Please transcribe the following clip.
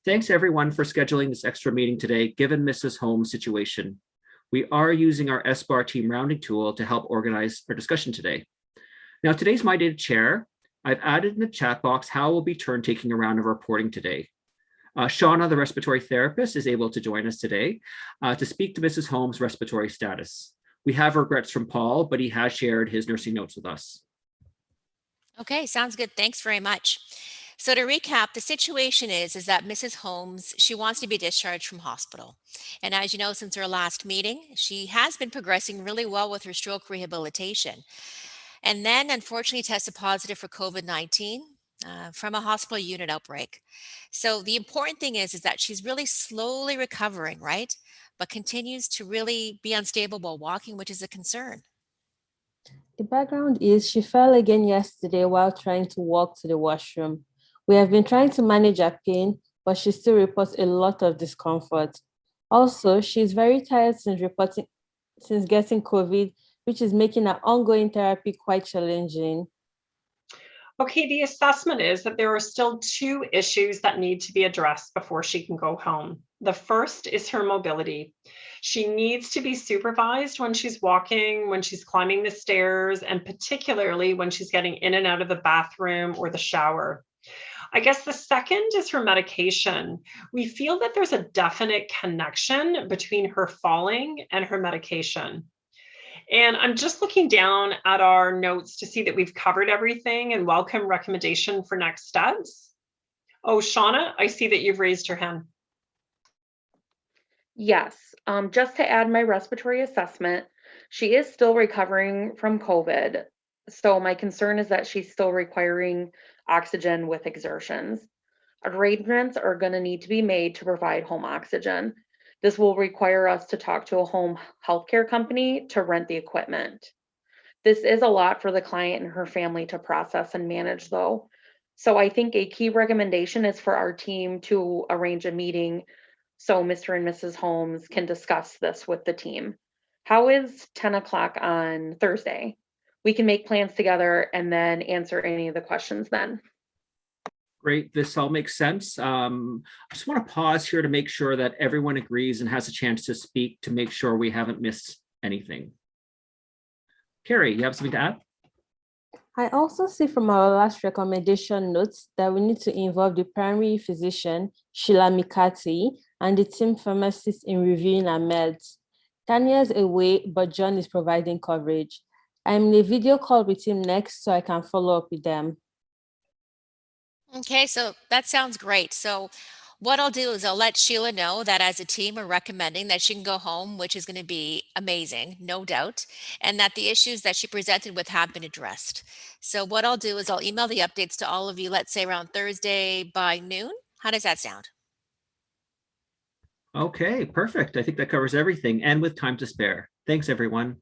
Thanks everyone for scheduling this extra meeting today, given Mrs. Holmes' situation. We are using our SBAR team rounding tool to help organize our discussion today. Now, today's my day to chair. I've added in the chat box how we'll be turn taking a round of reporting today. Shauna, the respiratory therapist, is able to join us today to speak to Mrs. Holmes' respiratory status. We have regrets from Paul, but he has shared his nursing notes with us. Okay, sounds good. Thanks very much. So to recap, the situation is that Mrs. Holmes, she wants to be discharged from hospital. And as you know, since our last meeting, she has been progressing really well with her stroke rehabilitation. And then unfortunately tested positive for COVID-19 from a hospital unit outbreak. So the important thing is that she's really slowly recovering, right? But continues to really be unstable while walking, which is a concern. The background is she fell again yesterday while trying to walk to the washroom. We have been trying to manage her pain, but she still reports a lot of discomfort. Also, she's very tired since getting COVID, which is making her ongoing therapy quite challenging. Okay, the assessment is that there are still two issues that need to be addressed before she can go home. The first is her mobility. She needs to be supervised when she's walking, when she's climbing the stairs, and particularly when she's getting in and out of the bathroom or the shower. I guess the second is her medication. We feel that there's a definite connection between her falling and her medication. And I'm just looking down at our notes to see that we've covered everything and welcome recommendation for next steps. Oh, Shauna, I see that you've raised your hand. Yes, just to add my respiratory assessment, she is still recovering from COVID. So my concern is that she's still requiring oxygen with exertions. Arrangements are going to need to be made to provide home oxygen. This will require us to talk to a home healthcare company to rent the equipment. This is a lot for the client and her family to process and manage though. So I think a key recommendation is for our team to arrange a meeting so Mr. and Mrs. Holmes can discuss this with the team. How is 10 o'clock on Thursday? We can make plans together and then answer any of the questions then. Great, this all makes sense. I just want to pause here to make sure that everyone agrees and has a chance to speak to make sure we haven't missed anything. Carrie, you have something to add? I also see from our last recommendation notes that we need to involve the primary physician, Sheila Mikati, and the team pharmacist in reviewing our meds. Tanya's away, but John is providing coverage. I'm in a video call with him next, so I can follow up with them. Okay, so that sounds great. So what I'll do is I'll let Sheila know that as a team we're recommending that she can go home, which is going to be amazing, no doubt, and that the issues that she presented with have been addressed. So what I'll do is I'll email the updates to all of you, let's say around Thursday by noon. How does that sound? Okay, perfect. I think that covers everything and with time to spare. Thanks, everyone.